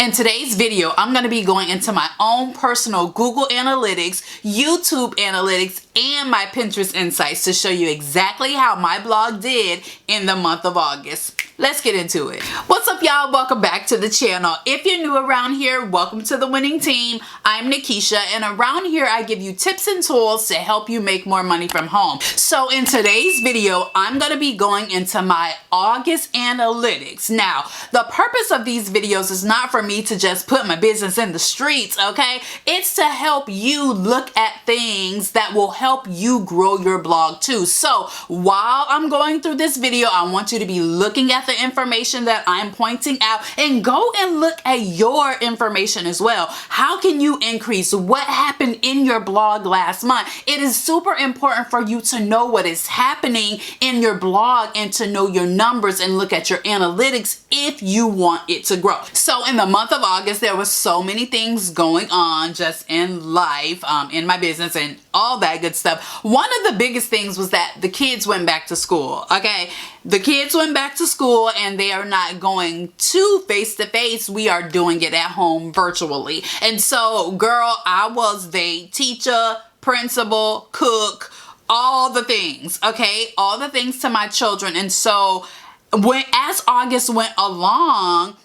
In today's video, I'm going to be going into my own personal Google Analytics, YouTube Analytics, and my Pinterest Insights to show you exactly how my blog did in the month of August. Let's get into it. What's up, y'all? Welcome back to the channel. If you're new around here, welcome to the winning team. I'm Nakisha, and around here I give you tips and tools to help you make more money from home. So in today's video, I'm going to be going into my August analytics. Now, the purpose of these videos is not for me to just put my business in the streets, okay? It's to help you look at things that will help you grow your blog too. So while I'm going through this video, I want you to be looking at the information that I'm pointing out and go and look at your information as well. How can you increase what happened in your blog last month? It is super important for you to know what is happening in your blog and to know your numbers and look at your analytics if you want it to grow. So in the month of August, there was so many things going on just in life, in my business and all that good stuff. One of the biggest things was that the kids went back to school, okay? The kids went back to school and they are not going to face-to-face. We are doing it at home virtually. And so, girl, I was the teacher, principal, cook, all the things, okay? All the things to my children. And so as August went along,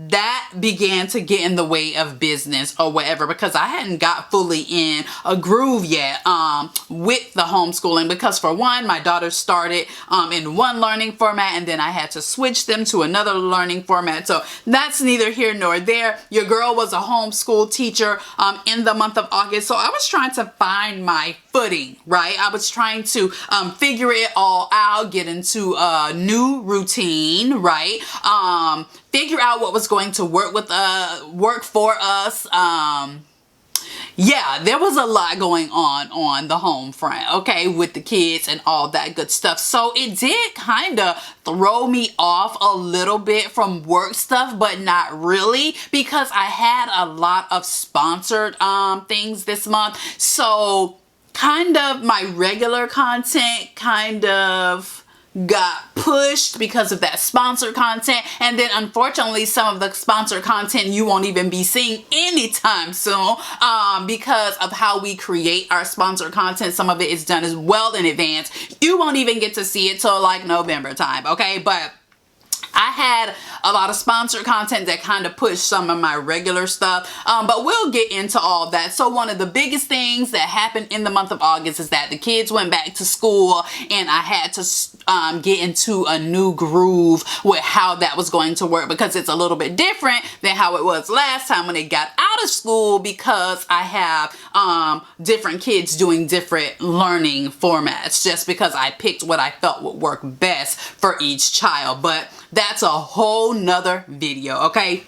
that began to get in the way of business or whatever, because I hadn't got fully in a groove yet with the homeschooling, because for one, my daughter started in one learning format and then I had to switch them to another learning format. So that's neither here nor there. Your girl was a homeschool teacher in the month of August. So I was trying to find my footing, right? I was trying to figure it all out, get into a new routine, right? Figure out what was going to work for us. Yeah, there was a lot going on the home front, okay, with the kids and all that good stuff. So it did kind of throw me off a little bit from work stuff, but not really, because I had a lot of sponsored things this month. So kind of my regular content kind of got pushed because of that sponsored content, and then unfortunately some of the sponsored content you won't even be seeing anytime soon because of how we create our sponsored content. Some of it is done as well in advance. You won't even get to see it till like November time, okay? But I had a lot of sponsored content that kind of pushed some of my regular stuff, but we'll get into all that. So one of the biggest things that happened in the month of August is that the kids went back to school and I had to get into a new groove with how that was going to work, because it's a little bit different than how it was last time when they got out of school, because I have different kids doing different learning formats just because I picked what I felt would work best for each child. But that's a whole nother video, okay?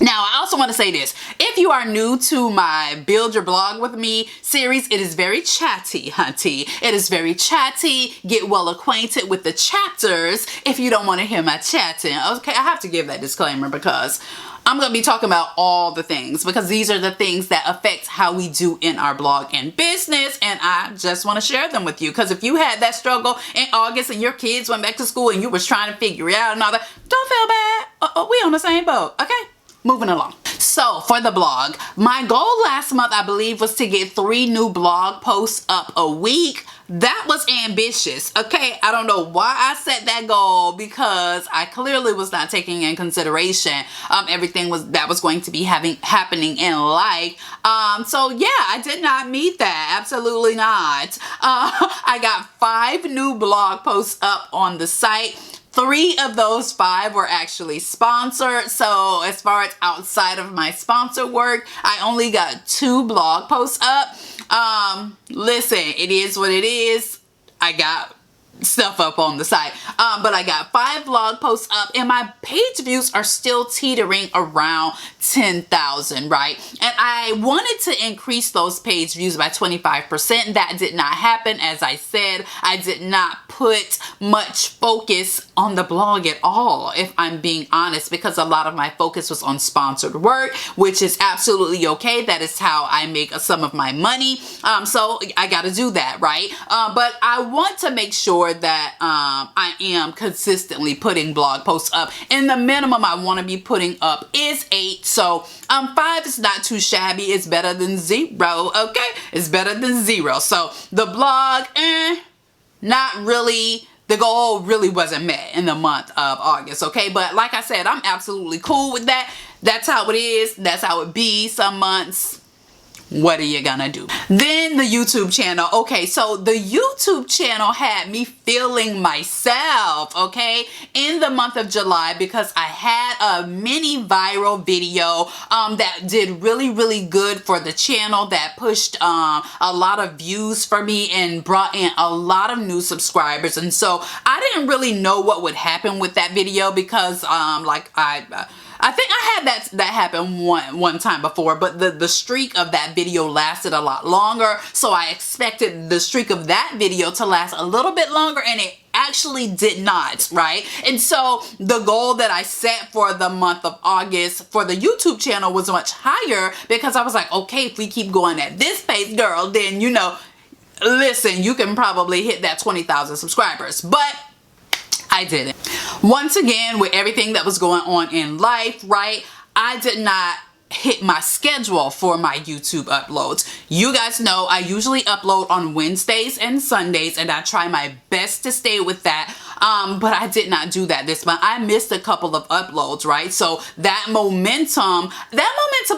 Now, I also want to say this. If you are new to my Build Your Blog With Me series, it is very chatty, hunty. It is very chatty. Get well acquainted with the chapters if you don't want to hear my chatting. Okay, I have to give that disclaimer because I'm going to be talking about all the things, because these are the things that affect how we do in our blog and business, and I just want to share them with you. Because if you had that struggle in August and your kids went back to school and you was trying to figure it out and all that, don't feel bad. We on the same boat, okay? Moving along. So for the blog, my goal last month, I believe, was to get 3 new blog posts up a week. That was ambitious, okay? I don't know why I set that goal, because I clearly was not taking in consideration everything that was going to be happening in life. So yeah, I did not meet that. Absolutely not. I got 5 new blog posts up on the site. 3 of those 5 were actually sponsored. So as far as outside of my sponsored work, I only got 2 blog posts up. Listen, it is what it is. I got stuff up on the site, but I got 5 blog posts up and my page views are still teetering around 10,000, right? And I wanted to increase those page views by 25%. That did not happen. As I said, I did not put much focus on the blog at all, if I'm being honest, because a lot of my focus was on sponsored work, which is absolutely okay. That is how I make some of my money. So I got to do that, right? But I want to make sure sure that I am consistently putting blog posts up. And the minimum I want to be putting up is 8. So 5 is not too shabby. It's better than 0. Okay, it's better than 0. So the blog, not really. The goal really wasn't met in the month of August, okay? But like I said, I'm absolutely cool with that. That's how it is. That's how it be some months. What are you gonna do? Then the YouTube channel. Okay, so the YouTube channel had me feeling myself, okay, in the month of July, because I had a mini viral video that did really good for the channel, that pushed a lot of views for me and brought in a lot of new subscribers. And so I didn't really know what would happen with that video, because I think I had that happen one time before, but the streak of that video lasted a lot longer. So I expected the streak of that video to last a little bit longer, and it actually did not, right? And so the goal that I set for the month of August for the YouTube channel was much higher, because I was like, okay, if we keep going at this pace, girl, then, you know, listen, you can probably hit that 20,000 subscribers. But I didn't. Once again, with everything that was going on in life, right, I did not hit my schedule for my YouTube uploads. You guys know I usually upload on Wednesdays and Sundays, and I try my best to stay with that. But I did not do that this month. I missed a couple of uploads, right? So that momentum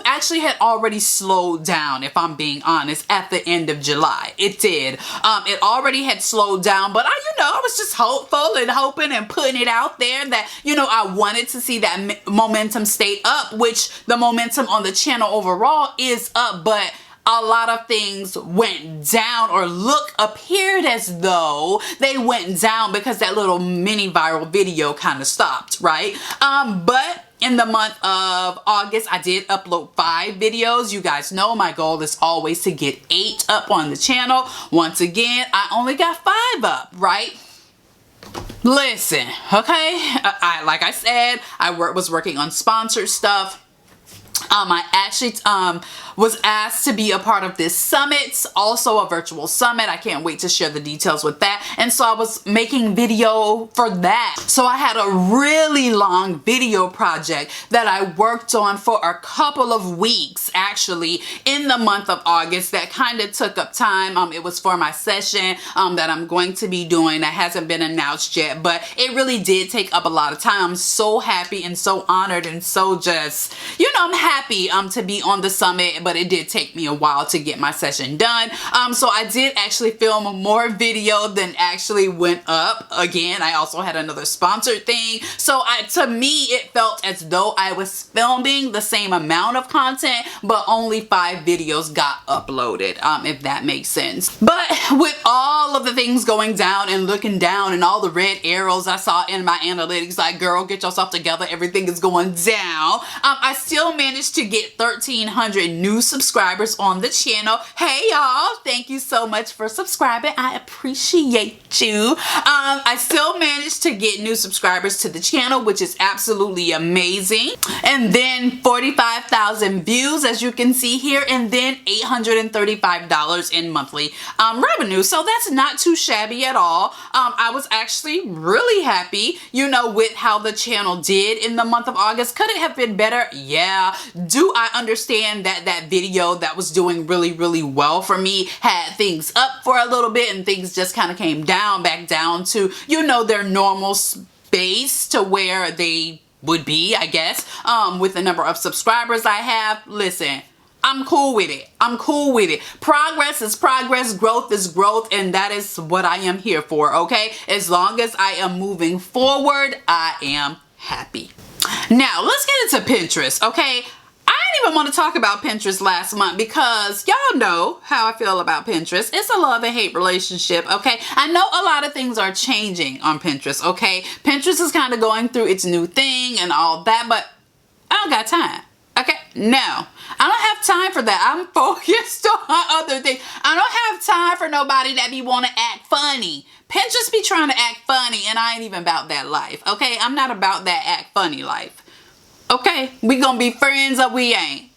actually had already slowed down, if I'm being honest, at the end of July. It did. It already had slowed down, but I was just hopeful and hoping and putting it out there that, I wanted to see that momentum stay up, which the momentum on the channel overall is up, but a lot of things went down, or appeared as though they went down, because that little mini viral video kind of stopped, right? But in the month of August, I did upload 5 videos. You guys know my goal is always to get 8 up on the channel. Once again, I only got 5 up, right? Listen, okay? Like I said, I was working on sponsored stuff. I actually was asked to be a part of this summit, also a virtual summit. I can't wait to share the details with that. And so I was making video for that. So I had a really long video project that I worked on for a couple of weeks, actually, in the month of August, that kind of took up time. It was for my session that I'm going to be doing, that hasn't been announced yet, but it really did take up a lot of time. I'm so happy and so honored and so just, I'm happy to be on the summit, but it did take me a while to get my session done. So I did actually film more video than actually went up. Again, I also had another sponsored thing. So to me, it felt as though I was filming the same amount of content, but only 5 videos got uploaded, if that makes sense. But with all of the things going down and looking down and all the red arrows I saw in my analytics, like, girl, get yourself together, everything is going down, I still managed to get 1,300 new subscribers on the channel. Hey y'all, thank you so much for subscribing. I appreciate you. I still managed to get new subscribers to the channel, which is absolutely amazing. And then 45,000 views, as you can see here, and then $835 in monthly revenue. So that's not too shabby at all. I was actually really happy, with how the channel did in the month of August. Could it have been better? Yeah. Do I understand that that video that was doing really well for me had things up for a little bit, and things just kind of came back down to, their normal space to where they would be, I guess, with the number of subscribers I have? Listen, I'm cool with it. I'm cool with it. Progress is progress, growth is growth, and that is what I am here for, okay? As long as I am moving forward, I am happy. Now, let's get into Pinterest, okay? I didn't even want to talk about Pinterest last month, because y'all know how I feel about Pinterest. It's a love and hate relationship, okay? I know a lot of things are changing on Pinterest, okay? Pinterest is kind of going through its new thing and all that, but I don't got time, okay? No, I don't have time for that. I'm focused on other things. I don't have time for nobody that be want to act funny. Pinterest be trying to act funny, and I ain't even about that life, okay? I'm not about that act funny life. Okay, we gonna be friends or we ain't.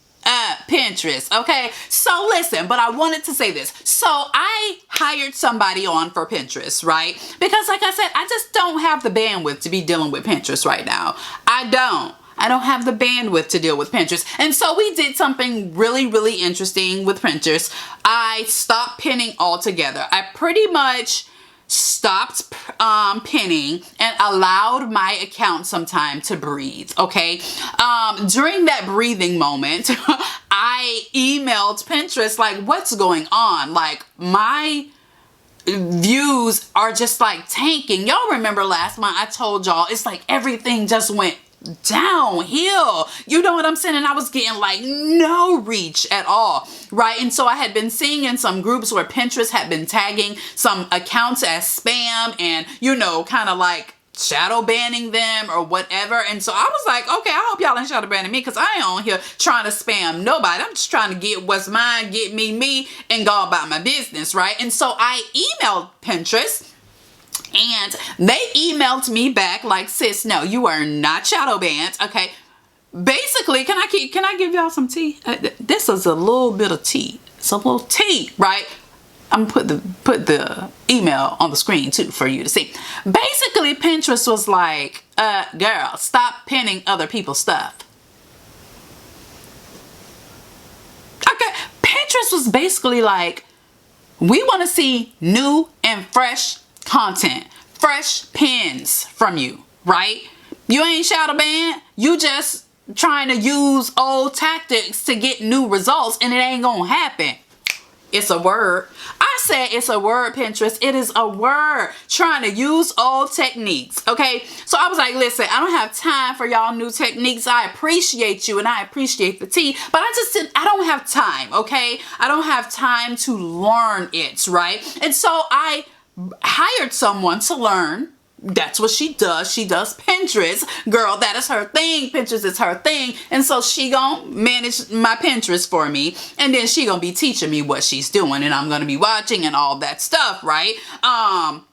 Pinterest, okay? So listen, but I wanted to say this. So I hired somebody on for Pinterest, right? Because like I said, I just don't have the bandwidth to be dealing with Pinterest right now. I don't have the bandwidth to deal with Pinterest. And so we did something really, really interesting with Pinterest. I stopped pinning altogether. I pretty much stopped pinning and allowed my account some time to breathe, okay? During that breathing moment, I emailed Pinterest like, what's going on? Like, my views are just like tanking. Y'all remember last month I told y'all it's like everything just went downhill, you know what I'm saying? And I was getting like no reach at all, right? And so I had been seeing in some groups where Pinterest had been tagging some accounts as spam and, you know, kind of like shadow banning them or whatever. And so I was like, okay, I hope y'all ain't shadow banning me, because I ain't on here trying to spam nobody. I'm just trying to get what's mine, get me, and go about my business, right? And so I emailed Pinterest, and they emailed me back like, sis, no, you are not shadow banned, okay? Basically, can I give y'all some tea? This is a little bit of tea. It's a little tea, right? I'm gonna put the email on the screen too for you to see. Basically, Pinterest was like, girl, stop pinning other people's stuff. Okay, Pinterest was basically like, we want to see new and fresh content, fresh pins from you, right? You ain't shadow banned. You just trying to use old tactics to get new results, and it ain't gonna happen. It's a word. I said it's a word, Pinterest. It is a word. Trying to use old techniques, okay? So I was like, listen, I don't have time for y'all new techniques. I appreciate you and I appreciate the tea, but I don't have time, okay? I don't have time to learn it, right? And so I hired someone to learn. That's what she does. She does Pinterest. Girl, that is her thing. Pinterest is her thing. And so she gonna manage my Pinterest for me. And then she gonna be teaching me what she's doing. And I'm gonna be watching and all that stuff, right? I'm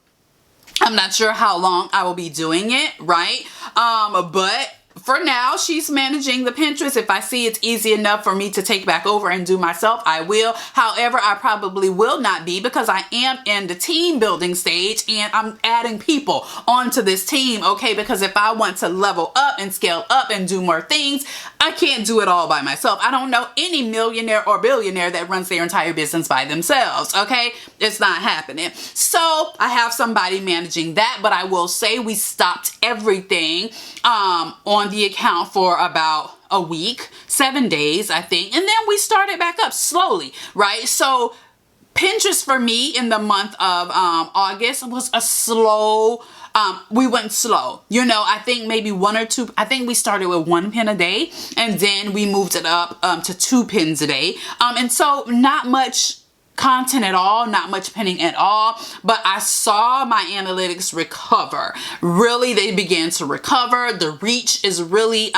not sure how long I will be doing it, right? But for now, she's managing the Pinterest. If I see it's easy enough for me to take back over and do myself, I will. However, I probably will not be, because I am in the team building stage and I'm adding people onto this team, okay? Because if I want to level up and scale up and do more things, I can't do it all by myself. I don't know any millionaire or billionaire that runs their entire business by themselves, okay? It's not happening. So I have somebody managing that, but I will say we stopped everything on the account for about a week, 7 days, I think. And then we started back up slowly, right? So Pinterest for me in the month of August was a slow, we went slow. You know, I think maybe one or two, I think we started with 1 pin a day and then we moved it up to 2 pins a day. And so not much content at all, not much pinning at all, but I saw my analytics recover. Really, they began to recover. The reach is really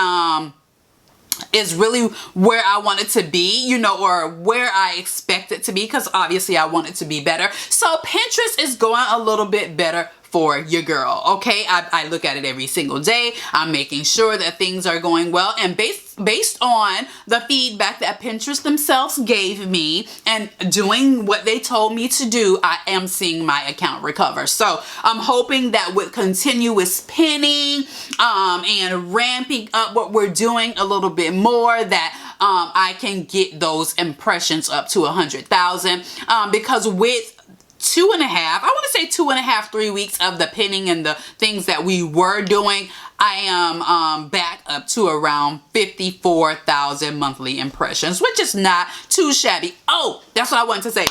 where I want it to be, you know, or where I expect it to be, because obviously I want it to be better. So Pinterest is going a little bit better for your girl, okay? I look at it every single day. I'm making sure that things are going well, and based on the feedback that Pinterest themselves gave me and doing what they told me to do, I am seeing my account recover. So I'm hoping that with continuous pinning and ramping up what we're doing a little bit more, that I can get those impressions up to 100,000, because with 2.5, I want to say 2.5, 3 weeks of the pinning and the things that we were doing, I am back up to around 54,000 monthly impressions, which is not too shabby. Oh, that's what I wanted to say.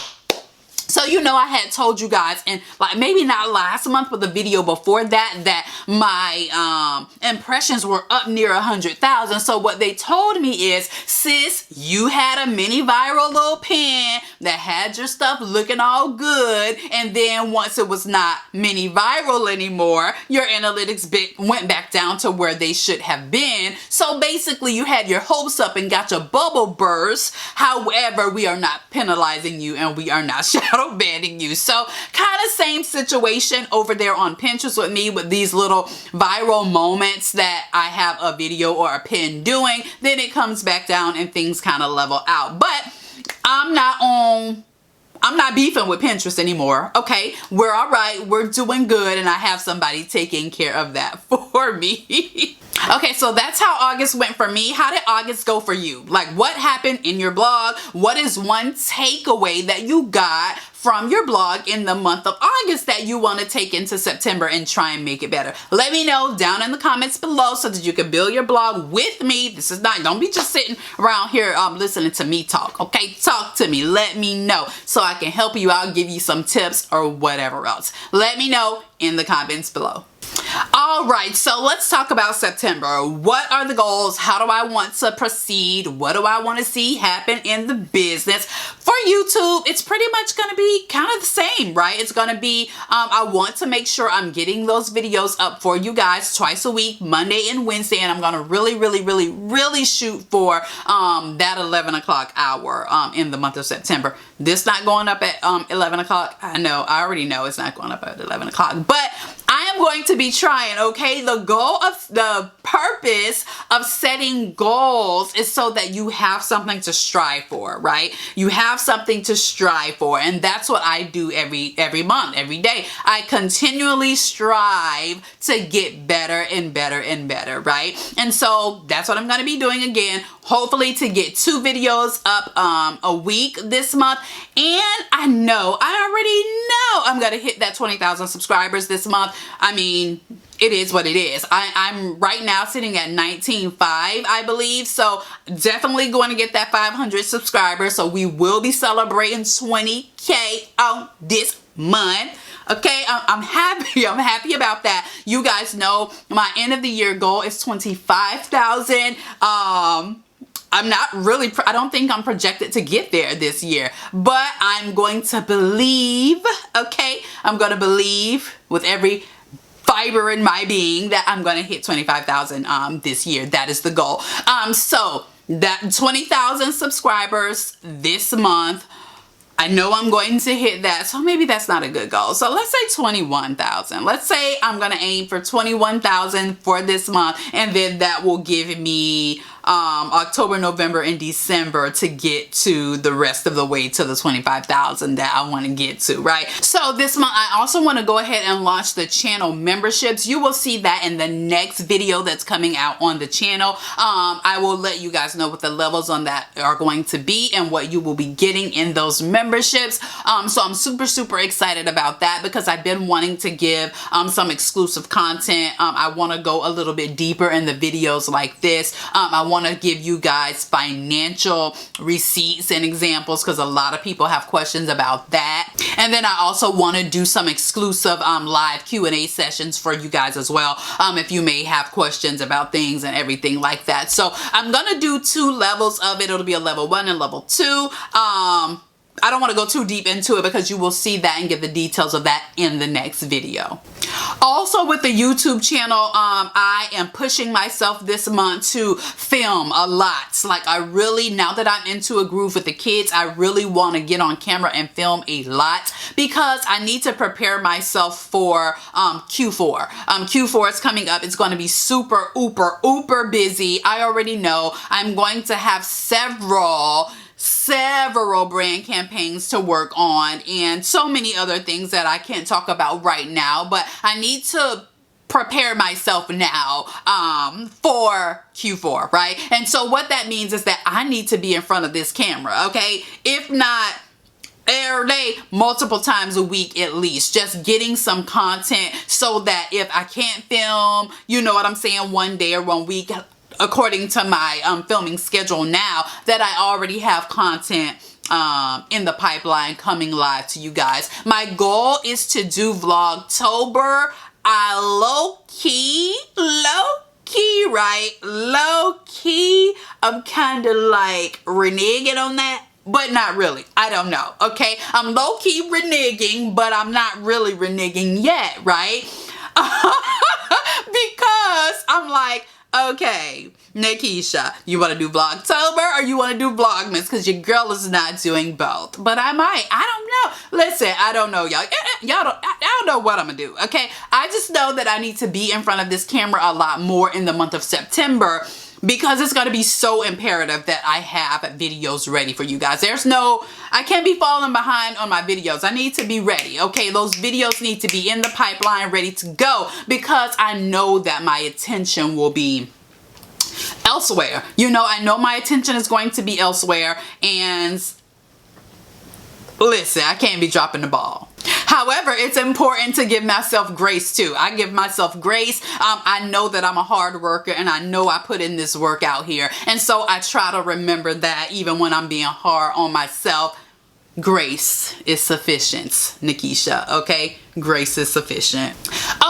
So, you know, I had told you guys, and like maybe not last month, but the video before that, that my impressions were up near 100,000. So what they told me is, sis, you had a mini viral little pin that had your stuff looking all good. And then once it was not mini viral anymore, your analytics went back down to where they should have been. So basically you had your hopes up and got your bubble burst. However, we are not penalizing you and we are not shadow banning you. So kind of same situation over there on Pinterest with me, with these little viral moments that I have a video or a pin doing, then it comes back down and things kind of level out. But I'm not beefing with Pinterest anymore. Okay, we're all right, we're doing good, and I have somebody taking care of that for me. Okay, so that's how August went for me. How did August go for you? Like, what happened in your blog? What is one takeaway that you got from your blog in the month of August that you want to take into September and try and make it better? Let me know down in the comments below so that you can build your blog with me. This is not, don't be just sitting around here listening to me talk. Okay, talk to me. Let me know so I can help you out, give you some tips or whatever else. Let me know in the comments below. All right, so let's talk about September. What are the goals? How do I want to proceed? What do I want to see happen in the business? For YouTube, it's pretty much going to be kind of the same, right? It's going to be, I want to make sure I'm getting those videos up for you guys twice a week, Monday and Wednesday, and I'm going to really shoot for that 11 o'clock hour in the month of September. This not going up at 11 o'clock. I know, I already know it's not going up at 11 o'clock, but I am going to be trying, okay? The purpose of setting goals is so that you have something to strive for, right? You have something to strive for, and that's what I do every month, every day. I continually strive to get better and better and better, right? And so that's what I'm going to be doing again, hopefully to get 2 videos up a week this month. And I already know I'm going to hit that 20,000 subscribers this month. I mean, it is what it is. I'm right now sitting at 19.5, I believe. So definitely going to get that 500 subscribers. So we will be celebrating 20K on this month. Okay, I'm happy. I'm happy about that. You guys know my end of the year goal is 25,000. I'm not really, I don't think I'm projected to get there this year, but I'm going to believe, okay? I'm going to believe with every fiber in my being that I'm going to hit 25,000 this year. That is the goal. So that 20,000 subscribers this month, I know I'm going to hit that, so maybe that's not a good goal. So let's say 21,000. Let's say I'm going to aim for 21,000 for this month, and then that will give me October, November, and December to get to the rest of the way to the 25,000 that I want to get to, right? So this month, I also want to go ahead and launch the channel memberships. You will see that in the next video that's coming out on the channel. I will let you guys know what the levels on that are going to be and what you will be getting in those memberships. So I'm super excited about that because I've been wanting to give some exclusive content. I want to go a little bit deeper in the videos like this. I want to give you guys financial receipts and examples because a lot of people have questions about that. And then I also want to do some exclusive live Q&A sessions for you guys as well, if you may have questions about things and everything like that. So I'm gonna do 2 levels of it. It'll be a level 1 and level 2. I don't want to go too deep into it because you will see that and get the details of that in the next video. Also with the YouTube channel, I am pushing myself this month to film a lot. Like I really, now that I'm into a groove with the kids, I really want to get on camera and film a lot because I need to prepare myself for Q4. Q4 is coming up. It's going to be super, uber busy. I already know I'm going to have several brand campaigns to work on and so many other things that I can't talk about right now, but I need to prepare myself now for Q4, right? And so what that means is that I need to be in front of this camera, okay? If not every day, multiple times a week at least, just getting some content so that if I can't film, you know what I'm saying, one day or 1 week, according to my filming schedule now, that I already have content in the pipeline coming live to you guys. My goal is to do Vlogtober. I low-key, right? Low-key, I'm kind of like reneging on that, but not really. I don't know, okay? I'm low-key reneging, but I'm not really reneging yet, right? Because I'm like, Okay, Nakisha, you want to do Vlogtober or you want to do Vlogmas? Because your girl is not doing both. But I might. I don't know. Listen, I don't know, y'all. I don't know what I'm going to do, okay? I just know that I need to be in front of this camera a lot more in the month of September, because it's going to be so imperative that I have videos ready for you guys. I can't be falling behind on my videos. I need to be ready, okay? Those videos need to be in the pipeline, ready to go, because I know that my attention will be elsewhere. You know, I know my attention is going to be elsewhere, and listen, I can't be dropping the ball. However, it's important to give myself grace too. I give myself grace. I know that I'm a hard worker, and I know I put in this work out here. And so I try to remember that even when I'm being hard on myself, grace is sufficient, Nakisha, okay? Grace is sufficient.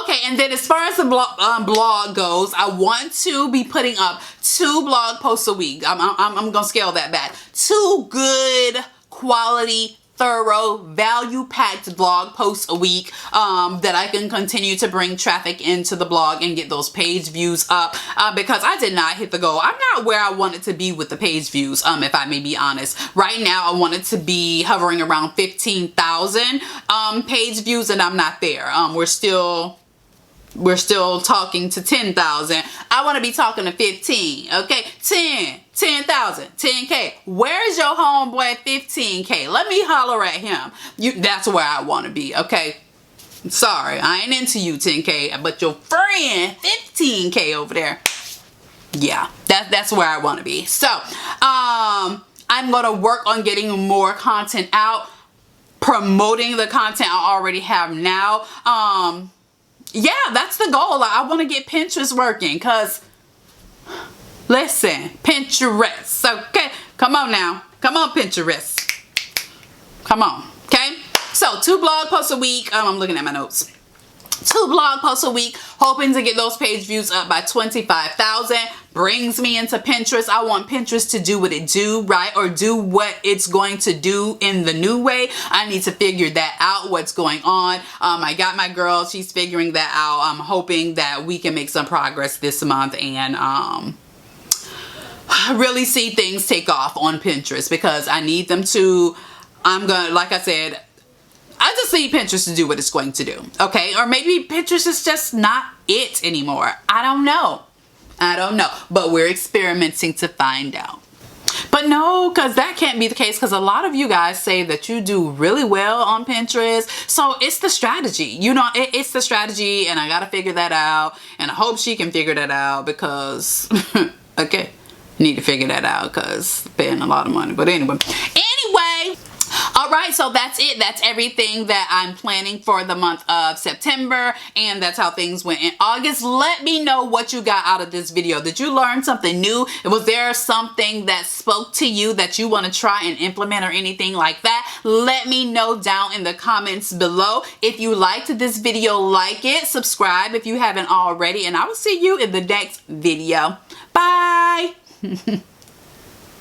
Okay, and then as far as the blog goes, I want to be putting up 2 blog posts a week. I'm gonna scale that back. 2 good quality, thorough, value-packed blog posts a week that I can continue to bring traffic into the blog and get those page views up, because I did not hit the goal. I'm not where I wanted to be with the page views, if I may be honest. Right now, I wanted to be hovering around 15,000 page views, and I'm not there. We're still talking to 10,000. I want to be talking to 15, okay? 10,000, 10K. Where's your homeboy 15K? Let me holler at him. That's where I want to be, okay? Sorry, I ain't into you 10K, but your friend 15K over there. Yeah, that's where I want to be. So, I'm going to work on getting more content out, promoting the content I already have now. Yeah, that's the goal. I want to get Pinterest working, because listen, Pinterest, okay? Come on now. Come on, Pinterest. Come on, okay? So 2 blog posts a week. I'm looking at my notes. 2 blog posts a week, hoping to get those page views up by 25,000. Brings me into Pinterest. I want Pinterest to do what it do, right? Or do what it's going to do in the new way. I need to figure that out, what's going on. I got my girl. She's figuring that out. I'm hoping that we can make some progress this month and really see things take off on Pinterest, because I need them to. Like I said, I just need Pinterest to do what it's going to do, okay? Or maybe Pinterest is just not it anymore. I don't know. But we're experimenting to find out. But no, because that can't be the case, because a lot of you guys say that you do really well on Pinterest. So it's the strategy. You know, it's the strategy, and I got to figure that out. And I hope she can figure that out, because, okay, need to figure that out, because paying a lot of money. But anyway. All right, so that's it. That's everything that I'm planning for the month of September, and that's how things went in August. Let me know what you got out of this video. Did you learn something new? Was there something that spoke to you that you want to try and implement or anything like that? Let me know down in the comments below. If you liked this video, like it, subscribe if you haven't already, and I will see you in the next video. Bye.